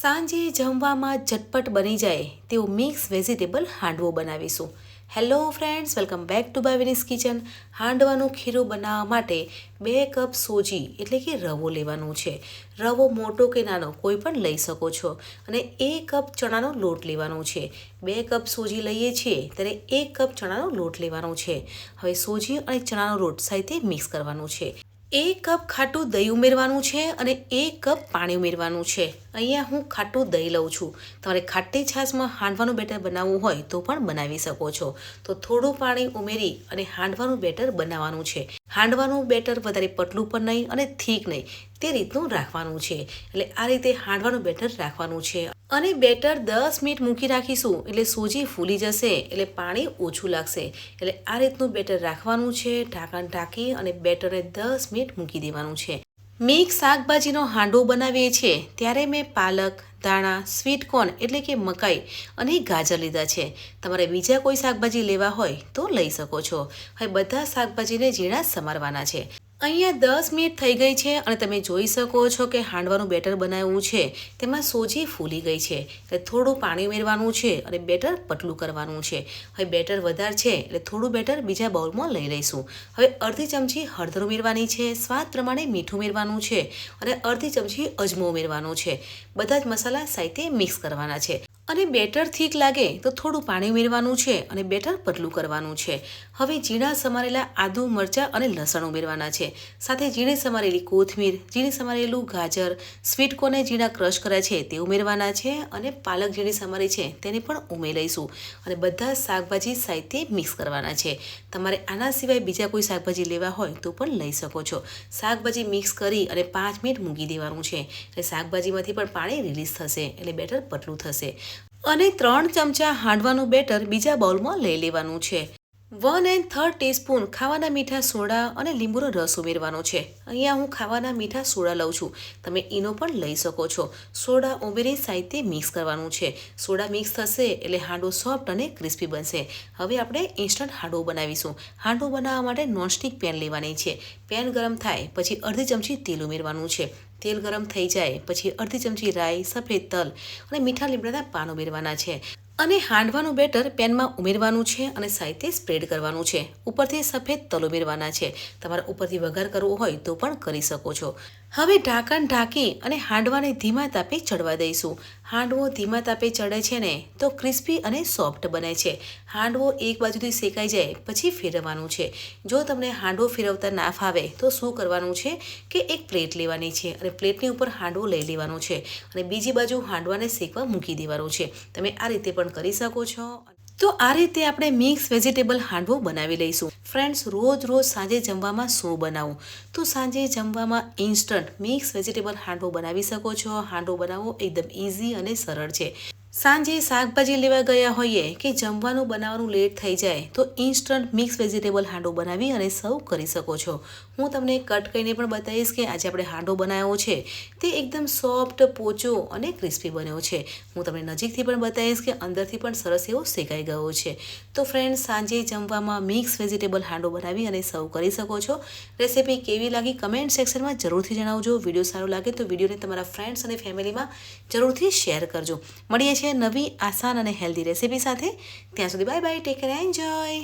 સાંજે જમવામાં ઝટપટ બની જાય તેવો મિક્સ વેજીટેબલ હાંડવો બનાવીશું. Hello friends, welcome back to Bhavini's kitchen. હાંડવાનું ખીરું બનાવવા માટે 2 કપ સોજી એટલે કે રવો લેવાનું છે. રવો મોટો કે નાનો કોઈ પણ લઈ શકો છો. અને 1 કપ ચણાનો લોટ લેવાનો છે. 2 કપ સોજી લઈએ છીએ ત્યારે 1 કપ ચણાનો લોટ લેવાનો છે. હવે સોજી અને ચણાનો લોટ સાથે મિક્સ કરવાનું છે. 1 કપ ખાટું દહીં ઉમેરવાનું છે અને 1 કપ પાણી ઉમેરવાનું છે. અહીંયા હું ખાટું દહીં લઉં છું. તમારે ખાટી છાશમાં હાંડવાનું બેટર બનાવવું હોય તો પણ બનાવી શકો છો. તો થોડું પાણી ઉમેરી અને હાંડવાનું બેટર બનાવવાનું છે. હાંડવાનું બેટર વધારે પતલું પણ નહીં અને થીક નહીં, તે રીતનું રાખવાનું છે. એટલે આ રીતે હાંડવાનું બેટર રાખવાનું છે. અને બેટર 10 મિનિટ મૂકી રાખીશું એટલે સોજી ફૂલી જશે, એટલે પાણી ઓછું લાગશે. એટલે આ રીતનું બેટર રાખવાનું છે. ઢાંકણ ઢાંકી અને બેટરને 10 મિનિટ મૂકી દેવાનું છે. મિક્સ શાકભાજીનો હાંડવો બનાવીએ છીએ ત્યારે મેં પાલક, ધાણા, સ્વીટ કોર્ન એટલે કે મકાઈ અને ગાજર લીધા છે. તમારે બીજા કોઈ શાકભાજી લેવા હોય તો લઈ શકો છો. હવે બધા શાકભાજીને ઝીણા સમારવાના છે. અહીંયા 10 મિનિટ થઈ ગઈ છે અને તમે જોઈ શકો છો કે હાંડવાનું બેટર બનાવ્યું છે તેમાં સોજી ફૂલી ગઈ છે. એટલે થોડું પાણી ઉમેરવાનું છે અને બેટર પતલું કરવાનું છે. હવે બેટર વધારે છે એટલે થોડું બેટર બીજા બાઉલમાં લઈ લઈશું. હવે અડધી ચમચી હળદર ઉમેરવાની છે, સ્વાદ પ્રમાણે મીઠું ઉમેરવાનું છે અને અડધી ચમચી અજમો ઉમેરવાનો છે. બધા જ મસાલા સાથે મિક્સ કરવાના છે. અને બેટર થીક લાગે તો થોડું પાણી ઉમેરવાનું છે અને બેટર પતલું કરવાનું છે. હવે ઝીણા સમારેલા આદુ, મરચાં અને લસણ ઉમેરવાના છે. સાથે ઝીણી સમારેલી કોથમીર, ઝીણી સમારેલું ગાજર, સ્વીટ કોર્નને ઝીણા ક્રશ કર્યા છે તે ઉમેરવાના છે અને પાલક ઝીણી સમારી છે તેને પણ ઉમેરી લઈશું. અને બધા શાકભાજી સાથે મિક્સ કરવાના છે. તમારે આના સિવાય બીજા કોઈ શાકભાજી લેવા હોય તો પણ લઈ શકો છો. શાકભાજી મિક્સ કરી અને 5 મિનિટ મૂકી દેવાનું છે. એટલે શાકભાજીમાંથી પણ પાણી રિલીઝ થશે એટલે બેટર પતલું થશે. અને 3 ચમચા હાંડવાનું બેટર બીજા બાઉલમાં લઈ લેવાનું છે. 1/3 ટીસ્પૂન ખાવાના મીઠા સોડા અને લીંબુનો રસ ઉમેરવાનો છે. અહીંયા હું ખાવાના મીઠા સોડા લઉં છું. તમે ઈનો પણ લઈ શકો છો. સોડા ઉમેરી સાથે મિક્સ કરવાનું છે. સોડા મિક્સ થશે એટલે હાંડવો સોફ્ટ અને ક્રિસ્પી બનશે. હવે આપણે ઇન્સ્ટન્ટ હાંડવો બનાવીશું. હાંડવો બનાવવા માટે નોનસ્ટિક પેન લેવાની છે. પેન ગરમ થાય પછી અડધી ચમચી તેલ ઉમેરવાનું છે. તેલ ગરમ થઈ જાય પછી અડધી ચમચી રાઈ, સફેદ તલ અને મીઠા લીમડાના પાન ઉમેરવાના છે. અને હાંડવાનું બેટર પેનમાં ઉમેરવાનું છે અને સાથે સ્પ્રેડ કરવાનું છે. ઉપરથી સફેદ તલ ઉમેરવાના છે. તમારે ઉપરથી વઘાર કરવો હોય તો પણ કરી શકો છો. હવે ઢાંકણ ઢાંકી અને હાંડવાને ધીમા તાપે ચડવા દઈશું. હાંડવો ધીમા તાપે ચડે છે ને તો ક્રિસ્પી અને સોફ્ટ બને છે. હાંડવો એક બાજુથી શેકાઈ જાય પછી ફેરવવાનું છે. જો તમને હાંડવો ફેરવતા ના ફાવે તો શું કરવાનું છે કે એક પ્લેટ લેવાની છે અને પ્લેટની ઉપર હાંડવો લઈ લેવાનો છે અને બીજી બાજુ હાંડવાને શેકવા મૂકી દેવાનું છે. તમે આ રીતે પણ કરી શકો છો. તો આ રીતે આપણે મિક્સ વેજીટેબલ હાંડવો બનાવી લઈશું. ફ્રેન્ડ્સ, રોજ સાંજે જમવામાં શું બનાવું? તો સાંજે જમવામાં ઇન્સ્ટન્ટ મિક્સ વેજીટેબલ હાંડવો બનાવી શકો છો. હાંડવો બનાવવો એકદમ ઇઝી અને સરળ છે. સાંજે શાકભાજી લેવા ગયા હોઈએ કે જમવાનું બનાવવાનું લેટ થઈ જાય તો ઇન્સ્ટન્ટ મિક્સ વેજીટેબલ હાંડવો બનાવી અને સર્વ કરી શકો છો. હું તમને કટ કરીને પણ બતાવીશ કે આજે આપણે હાંડવો બનાવ્યો છે તે એકદમ સોફ્ટ, પોચો અને ક્રિસ્પી બન્યો છે. હું તમને નજીકથી પણ બતાવીશ કે અંદરથી પણ સરસ એવો શેકાઈ ગયો છે. તો ફ્રેન્ડ્સ, સાંજે જમવામાં મિક્સ વેજીટેબલ હાંડવો બનાવી અને સર્વ કરી શકો છો. રેસીપી કેવી લાગી કમેન્ટ સેક્શનમાં જરૂરથી જણાવજો. વિડીયો સારો લાગે તો વિડીયોને તમારા ફ્રેન્ડ્સ અને ફેમિલીમાં જરૂરથી શેર કરજો. મળીએ છીએ નવી આસાન અને હેલ્ધી રેસીપી સાથે. ત્યાં સુધી bye bye, take care, enjoy.